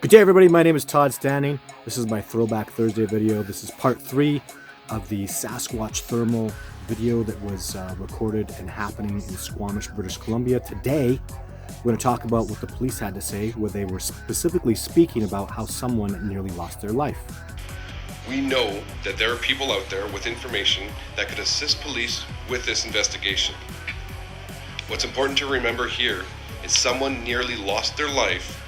Good day, everybody. My name is Todd Standing. This is my Throwback Thursday video. This is part 3 of the Sasquatch thermal video that was recorded and happening in Squamish, British Columbia. Today, we're going to talk about what the police had to say, where they were specifically speaking about how someone nearly lost their life. We know that there are people out there with information that could assist police with this investigation. What's important to remember here is someone nearly lost their life,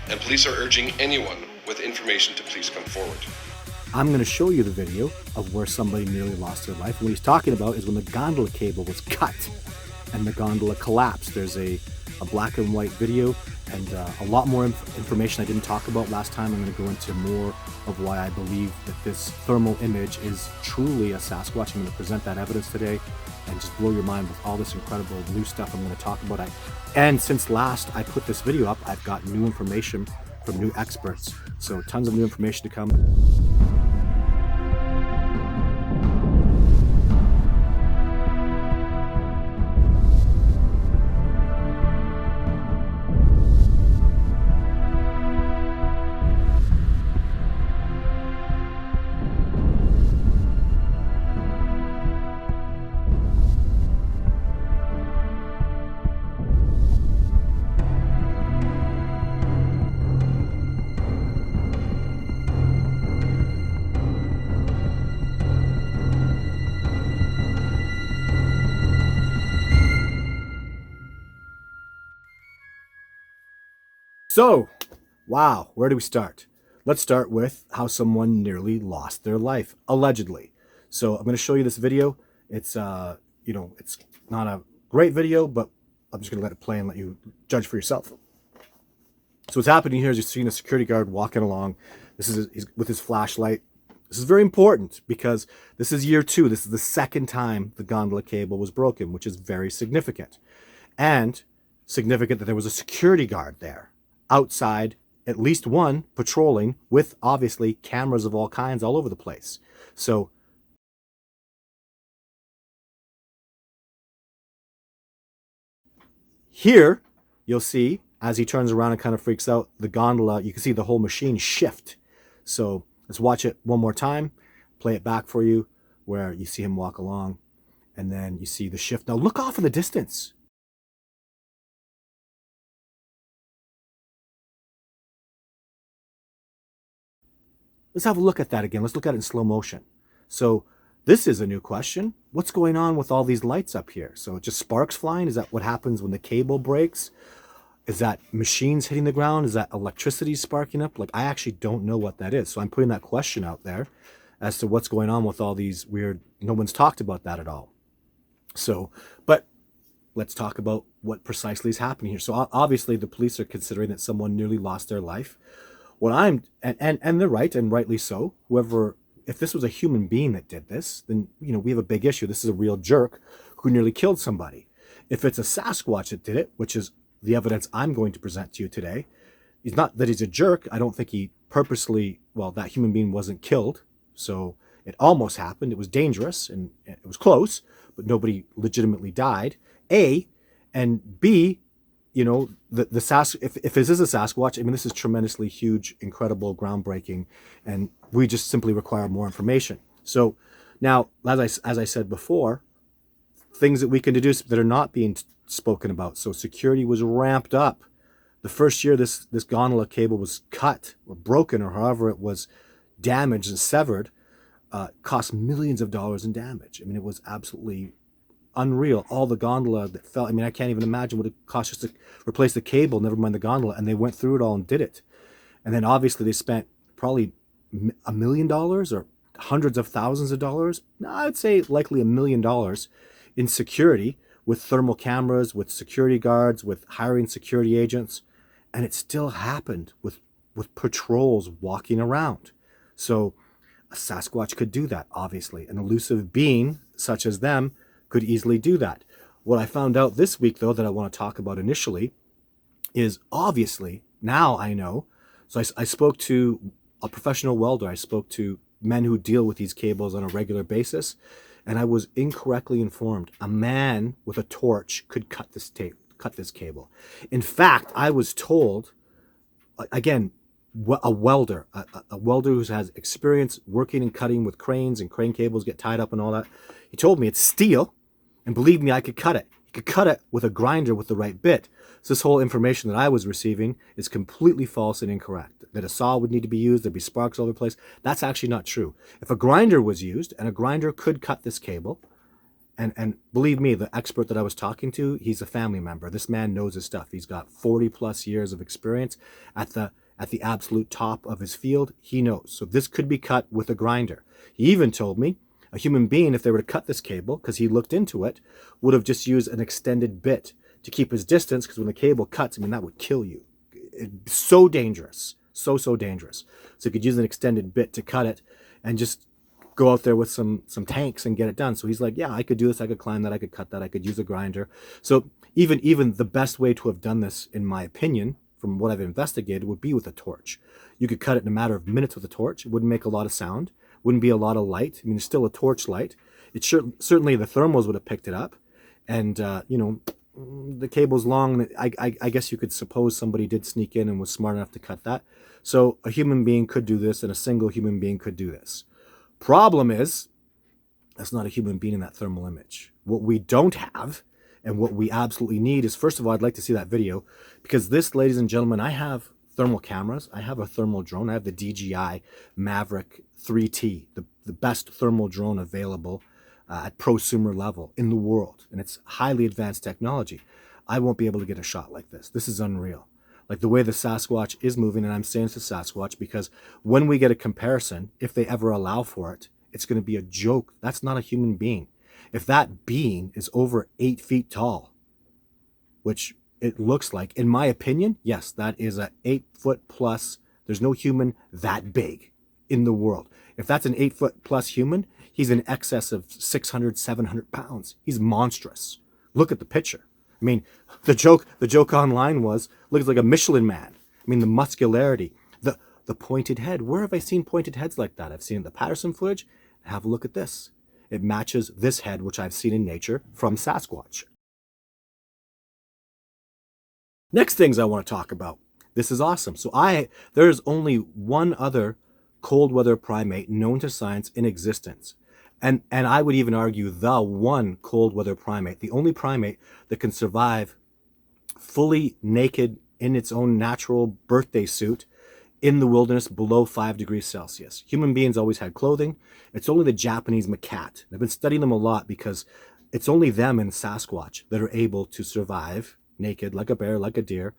and police are urging anyone with information to please come forward. I'm going to show you the video of where somebody nearly lost their life. What he's talking about is when the gondola cable was cut and the gondola collapsed. There's a black and white video and a lot more information I didn't talk about last time. I'm going to go into more of why I believe that this thermal image is truly a Sasquatch. I'm going to present that evidence today and just blow your mind with all this incredible new stuff I'm going to talk about. And since last I put this video up, I've got new information from new experts. So tons of new information to come. So, wow, where do we start? Let's start with how someone nearly lost their life, allegedly. So I'm going to show you this video. It's, it's not a great video, but I'm just going to let it play and let you judge for yourself. So what's happening here is you're seeing a security guard walking along. He's with his flashlight. This is very important because this is year 2. This is the second time the gondola cable was broken, which is very significant. And significant that there was a security guard there outside, at least one, patrolling with obviously cameras of all kinds all over the place. So here you'll see, as he turns around and kind of freaks out, the gondola, you can see the whole machine shift. So let's watch it one more time, play it back for you, where you see him walk along and then you see the shift. Now look off in the distance. Let's have a look at that again. Let's look at it in slow motion. So this is a new question. What's going on with all these lights up here? So just sparks flying? Is that what happens when the cable breaks? Is that machines hitting the ground? Is that electricity sparking up? Like, I actually don't know what that is. So I'm putting that question out there as to what's going on with all these weird, no one's talked about that at all. So, but let's talk about what precisely is happening here. So obviously the police are considering that someone nearly lost their life. What and they're right, and rightly so. Whoever, if this was a human being that did this, then, we have a big issue. This is a real jerk who nearly killed somebody. If it's a Sasquatch that did it, which is the evidence I'm going to present to you today, it's not that he's a jerk. I don't think he purposely, that human being wasn't killed. So it almost happened. It was dangerous and it was close, but nobody legitimately died. A, and B, if this is a Sasquatch, I mean, this is tremendously huge, incredible, groundbreaking, and we just simply require more information. So now, as I said before, things that we can deduce that are not being spoken about. So security was ramped up. The first year this gondola cable was cut or broken, or however it was damaged and severed, cost millions of dollars in damage. I mean, it was absolutely unreal. All the gondola that fell, I mean, I can't even imagine what it cost just to replace the cable, never mind the gondola, and they went through it all and did it. And then obviously they spent probably $1 million or hundreds of thousands of dollars. No, I would say likely $1 million in security, with thermal cameras, with security guards, with hiring security agents, and it still happened with patrols walking around. So a Sasquatch could do that, obviously. An elusive being such as them could easily do that. What I found out this week, though, that I want to talk about initially is, obviously, now I know. So I spoke to a professional welder. I spoke to men who deal with these cables on a regular basis, and I was incorrectly informed. A man with a torch could cut this cable. In fact, I was told again, a welder, a welder who has experience working and cutting with cranes, and crane cables get tied up and all that. He told me it's steel, and believe me, I could cut it. You could cut it with a grinder with the right bit. So this whole information that I was receiving is completely false and incorrect. That a saw would need to be used, there'd be sparks all over the place. That's actually not true. If a grinder was used, and a grinder could cut this cable, and believe me, the expert that I was talking to, he's a family member. This man knows his stuff. He's got 40 plus years of experience at the absolute top of his field. He knows. So this could be cut with a grinder. He even told me a human being, if they were to cut this cable, because he looked into it, would have just used an extended bit to keep his distance, because when the cable cuts, I mean, that would kill you. It's so dangerous. So dangerous. So you could use an extended bit to cut it and just go out there with some tanks and get it done. So he's like, yeah, I could do this. I could climb that. I could cut that. I could use a grinder. So even the best way to have done this, in my opinion, from what I've investigated, would be with a torch. You could cut it in a matter of minutes with a torch. It wouldn't make a lot of sound. Wouldn't be a lot of light. I mean, it's still a torch light. It certainly the thermals would have picked it up. And, the cable's long. I guess you could suppose somebody did sneak in and was smart enough to cut that. So a human being could do this, and a single human being could do this. Problem is, that's not a human being in that thermal image. What we don't have, and what we absolutely need, is, first of all, I'd like to see that video, because this, ladies and gentlemen, I have thermal cameras. I have a thermal drone. I have the DJI Maverick 3T, the best thermal drone available at prosumer level in the world. And it's highly advanced technology. I won't be able to get a shot like this. This is unreal. Like the way the Sasquatch is moving, and I'm saying it's a Sasquatch because when we get a comparison, if they ever allow for it, it's going to be a joke. That's not a human being. If that being is over 8 feet tall, which it looks like, in my opinion, yes, that is a 8 foot plus. There's no human that big in the world. If that's an 8 foot plus human, he's in excess of 600, 700 pounds. He's monstrous. Look at the picture. I mean, the joke online was, looks like a Michelin man. I mean, the muscularity, the pointed head. Where have I seen pointed heads like that? I've seen the Patterson footage. Have a look at this. It matches this head, which I've seen in nature from Sasquatch. Next things I want to talk about. This is awesome. So there's only one other cold weather primate known to science in existence. And I would even argue the one cold weather primate, the only primate that can survive fully naked in its own natural birthday suit in the wilderness below 5 degrees Celsius. Human beings always had clothing. It's only the Japanese macaque. I've been studying them a lot because it's only them and Sasquatch that are able to survive naked, like a bear, like a deer,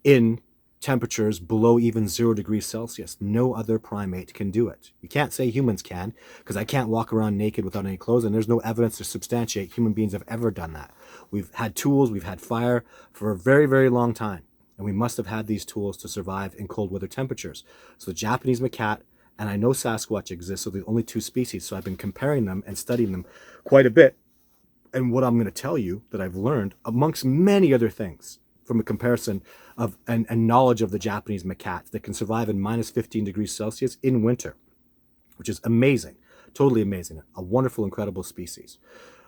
in temperatures below even 0 degrees Celsius. No other primate can do it. You can't say humans can, because I can't walk around naked without any clothes, and there's no evidence to substantiate human beings have ever done that. We've had tools, we've had fire for a very, very long time, and we must have had these tools to survive in cold weather temperatures. So the Japanese macaque, and I know Sasquatch exists, so the only two species, so I've been comparing them and studying them quite a bit. And what I'm going to tell you that I've learned, amongst many other things, from a comparison of and knowledge of the Japanese macaques that can survive in minus 15 degrees Celsius in winter, which is amazing, totally amazing, a wonderful, incredible species.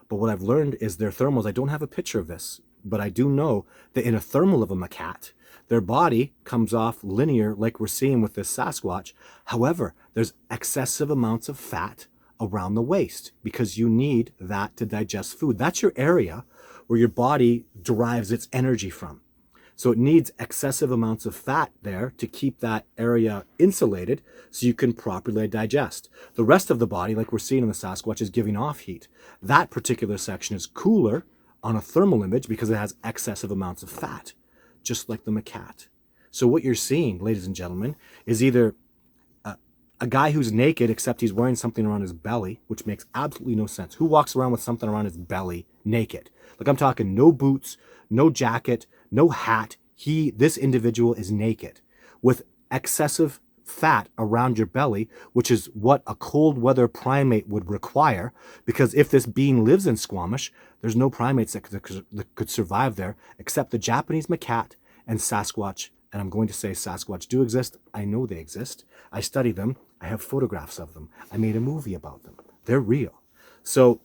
But what I've learned is their thermals, I don't have a picture of this, but I do know that in a thermal of a macaque, their body comes off linear like we're seeing with this Sasquatch. However, there's excessive amounts of fat around the waist because you need that to digest food. That's your area where your body derives its energy from. So it needs excessive amounts of fat there to keep that area insulated so you can properly digest. The rest of the body, like we're seeing in the Sasquatch, is giving off heat. That particular section is cooler on a thermal image because it has excessive amounts of fat, just like the macaque. So what you're seeing, ladies and gentlemen, is either a guy who's naked except he's wearing something around his belly, which makes absolutely no sense. Who walks around with something around his belly naked? Like, I'm talking no boots, no jacket, no hat. This individual is naked with excessive fat around your belly, which is what a cold weather primate would require, because if this being lives in Squamish, there's no primates that could survive there except the Japanese macaque and Sasquatch. And I'm going to say Sasquatch do exist. I know they exist. I study them. I have photographs of them. I made a movie about them. They're real. So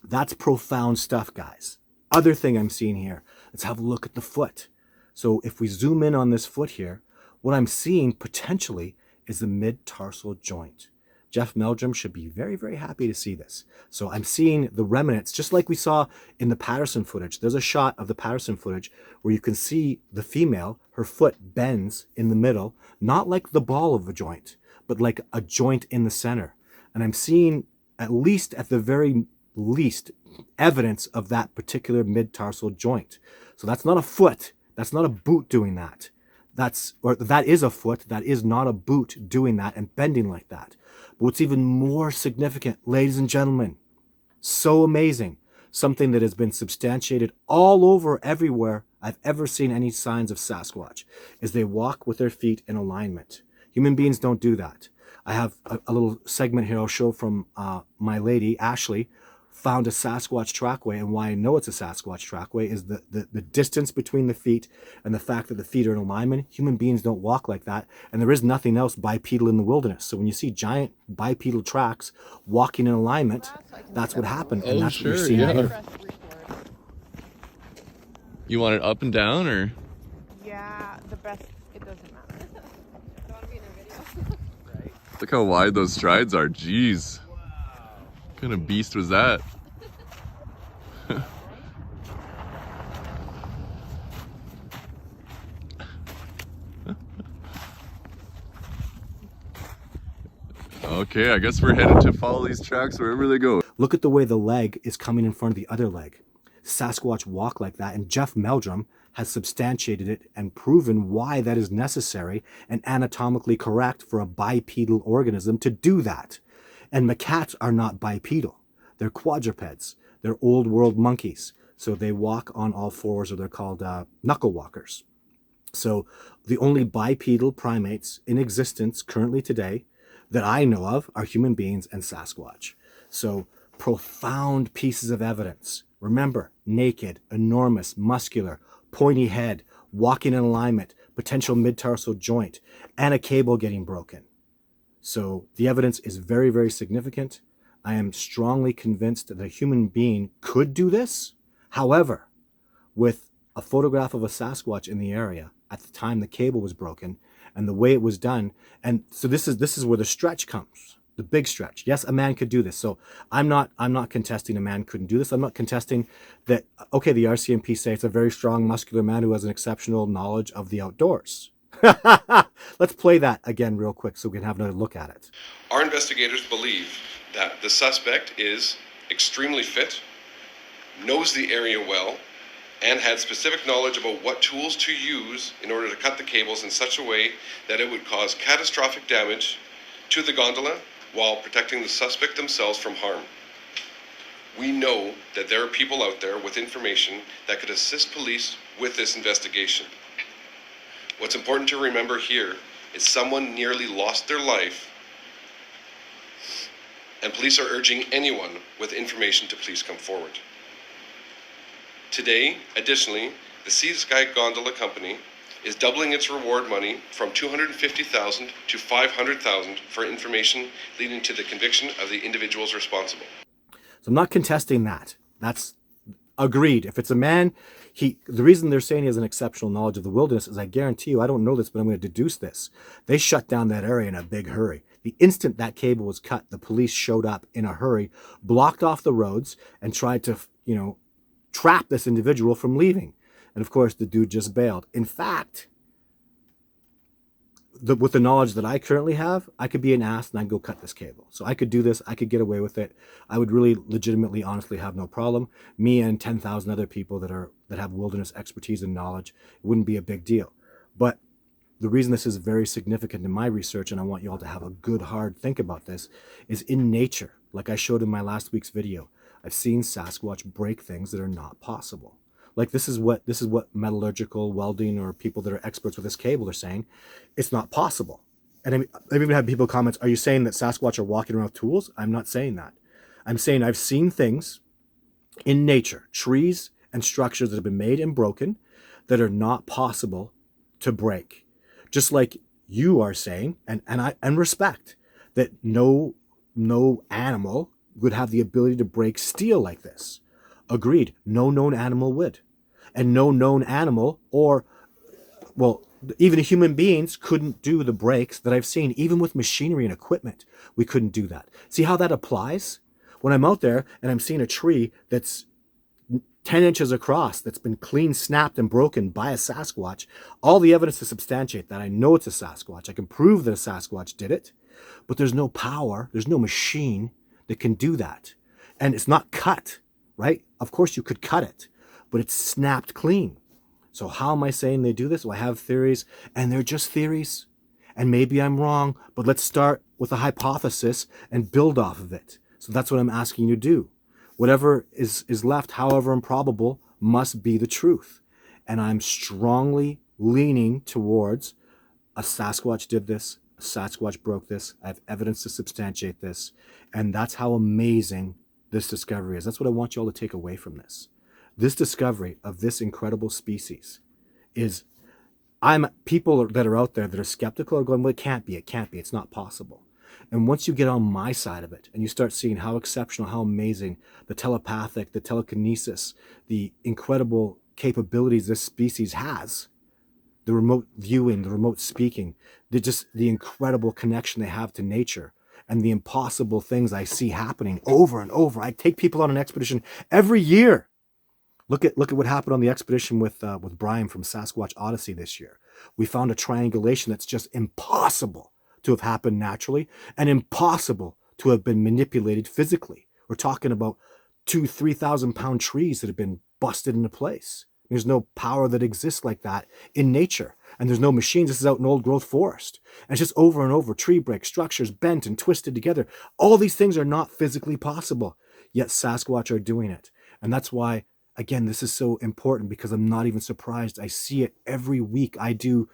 that's profound stuff, guys. Other thing I'm seeing here, let's have a look at the foot. So if we zoom in on this foot here, What I'm seeing potentially is the mid-tarsal joint. Jeff Meldrum should be very, very happy to see this. So I'm seeing the remnants, just like we saw in the Patterson footage. There's a shot of the Patterson footage where you can see the female, her foot bends in the middle, not like the ball of a joint, but like a joint in the center. And I'm seeing, at least at the very least, evidence of that particular mid-tarsal joint. So that's not a foot. That's not a boot doing that. That is a foot. That is not a boot doing that and bending like that. But what's even more significant, ladies and gentlemen, so amazing, something that has been substantiated all over everywhere I've ever seen any signs of Sasquatch, is they walk with their feet in alignment. Human beings don't do that. I have a little segment here I'll show from my lady, Ashley, found a Sasquatch trackway, and why I know it's a Sasquatch trackway is the distance between the feet and the fact that the feet are in alignment. Human beings don't walk like that, and there is nothing else bipedal in the wilderness. So when you see giant bipedal tracks walking in alignment, that's what happened, and that's what you're seeing here. You want it up and down, or? Yeah, the best. It doesn't matter. Don't want to be in a video. Right? Look how wide those strides are. Jeez. What kind of beast was that? Okay, I guess we're headed to follow these tracks wherever they go. Look at the way the leg is coming in front of the other leg. Sasquatch walk like that, and Jeff Meldrum has substantiated it and proven why that is necessary and anatomically correct for a bipedal organism to do that. And macaques are not bipedal. They're quadrupeds. They're old world monkeys. So they walk on all fours, or they're called knuckle walkers. So the only bipedal primates in existence currently today that I know of are human beings and Sasquatch. So profound pieces of evidence. Remember, naked, enormous, muscular, pointy head, walking in alignment, potential mid-tarsal joint, and a cable getting broken. So the evidence is very, very significant. I am strongly convinced that a human being could do this. However, with a photograph of a Sasquatch in the area at the time the cable was broken and the way it was done, and so this is where the stretch comes. The big stretch. Yes, a man could do this. So I'm not contesting a man couldn't do this. I'm not contesting that, okay, the RCMP say it's a very strong, muscular man who has an exceptional knowledge of the outdoors. Let's play that again real quick so we can have another look at it. Our investigators believe that the suspect is extremely fit, knows the area well, and had specific knowledge about what tools to use in order to cut the cables in such a way that it would cause catastrophic damage to the gondola while protecting the suspect themselves from harm. We know that there are people out there with information that could assist police with this investigation. What's important to remember here is someone nearly lost their life, and police are urging anyone with information to please come forward. Today, additionally, the Sea to Sky Gondola Company is doubling its reward money from $250,000 to $500,000 for information leading to the conviction of the individuals responsible. So I'm not contesting that. That's agreed. If it's a man, the reason they're saying he has an exceptional knowledge of the wilderness is, I guarantee you, I don't know this, but I'm going to deduce this. They shut down that area in a big hurry. The instant that cable was cut, the police showed up in a hurry, blocked off the roads, and tried to, trap this individual from leaving. And of course, the dude just bailed. In fact, with the knowledge that I currently have, I could be an ass and I'd go cut this cable. So I could do this. I could get away with it. I would really legitimately, honestly have no problem. Me and 10,000 other people that have wilderness expertise and knowledge, it wouldn't be a big deal. But the reason this is very significant in my research, and I want you all to have a good, hard think about this, is in nature. Like I showed in my last week's video, I've seen Sasquatch break things that are not possible. Like this is what metallurgical welding or people that are experts with this cable are saying. It's not possible. And I've even had people comment, are you saying that Sasquatch are walking around with tools? I'm not saying that. I'm saying I've seen things in nature, trees and structures that have been made and broken that are not possible to break. Just like you are saying, and respect, that no animal would have the ability to break steel like this. Agreed. No known animal would. And no known animal, or, well, Even human beings couldn't do the breaks that I've seen. Even with machinery and equipment, we couldn't do that. See how that applies? When I'm out there and I'm seeing a tree that's 10 inches across, that's been clean snapped and broken by a Sasquatch, all the evidence to substantiate that I know it's a Sasquatch. I can prove that a Sasquatch did it, but there's no power, there's no machine that can do that. And it's not cut, right? Of course you could cut it, but it's snapped clean. So how am I saying they do this? Well, I have theories, and they're just theories. And maybe I'm wrong, but let's start with a hypothesis and build off of it. So that's what I'm asking you to do. Whatever is left, however improbable, must be the truth. And I'm strongly leaning towards a Sasquatch did this, a Sasquatch broke this, I have evidence to substantiate this, and that's how amazing this discovery is. That's what I want you all to take away from this. This discovery of this incredible species is, people that are out there that are skeptical are going, well, it can't be, it's not possible. And once you get on my side of it and you start seeing how exceptional, how amazing the telepathic, the telekinesis, the incredible capabilities this species has, the remote viewing, the remote speaking, the incredible connection they have to nature, and the impossible things I see happening over and over. I take people on an expedition every year. Look at what happened on the expedition with Brian from Sasquatch Odyssey this year. We found a triangulation that's just impossible to have happened naturally and impossible to have been manipulated physically. We're talking about 2,000-3,000 pound trees that have been busted into place. There's no power that exists like that in nature. And there's no machines. This is out in old growth forest. And it's just over and over, tree breaks, structures bent and twisted together. All these things are not physically possible, yet Sasquatch are doing it. And that's why, again, this is so important, because I'm not even surprised. I see it every week. I do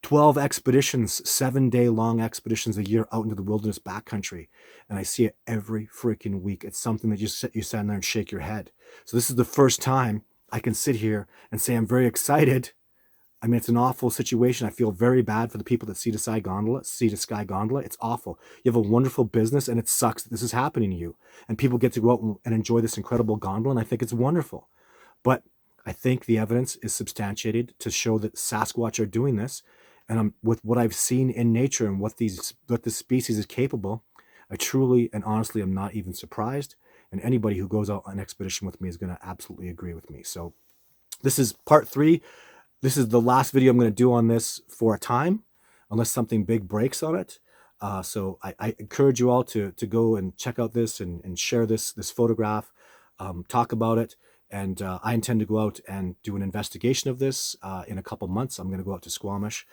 12 expeditions, 7-day long expeditions a year out into the wilderness backcountry. And I see it every freaking week. It's something that you stand there and shake your head. So this is the first time I can sit here and say I'm very excited. I mean, it's an awful situation. I feel very bad for the people that see the Sky Gondola. It's awful. You have a wonderful business, and it sucks that this is happening to you. And people get to go out and enjoy this incredible gondola, and I think it's wonderful. But I think the evidence is substantiated to show that Sasquatch are doing this. And with what I've seen in nature and what this species is capable, I truly and honestly am not even surprised. And anybody who goes out on an expedition with me is going to absolutely agree with me. So this is part 3. This is the last video I'm going to do on this for a time, unless something big breaks on it. So I encourage you all to go and check out this and share this photograph, talk about it. And I intend to go out and do an investigation of this in a couple months. I'm going to go out to Squamish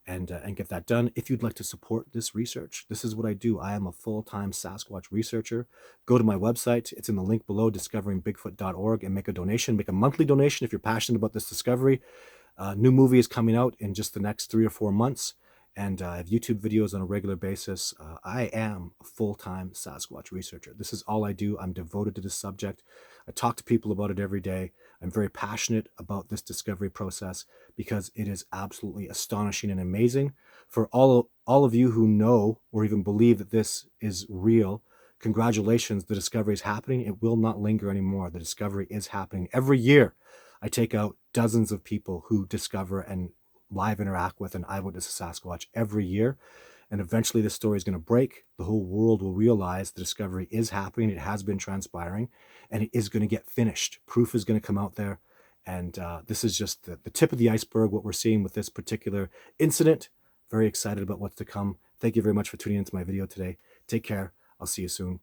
and get that done. If you'd like to support this research, this is what I do. I am a full-time Sasquatch researcher. Go to my website. It's in the link below, discoveringbigfoot.org, and make a donation. Make a monthly donation if you're passionate about this discovery. New movie is coming out in just the next 3 or 4 months, and I have YouTube videos on a regular basis. I am a full-time Sasquatch researcher. This is all I do. I'm devoted to this subject. I talk to people about it every day. I'm very passionate about this discovery process because it is absolutely astonishing and amazing. For all of you who know or even believe that this is real, congratulations, the discovery is happening. It will not linger anymore. The discovery is happening. Every year, I take out dozens of people who discover and live interact with an eyewitness of Sasquatch every year. And eventually this story is going to break. The whole world will realize the discovery is happening. It has been transpiring, and it is going to get finished. Proof is going to come out there. And this is just the tip of the iceberg, what we're seeing with this particular incident. Very excited about what's to come. Thank you very much for tuning into my video today. Take care. I'll see you soon.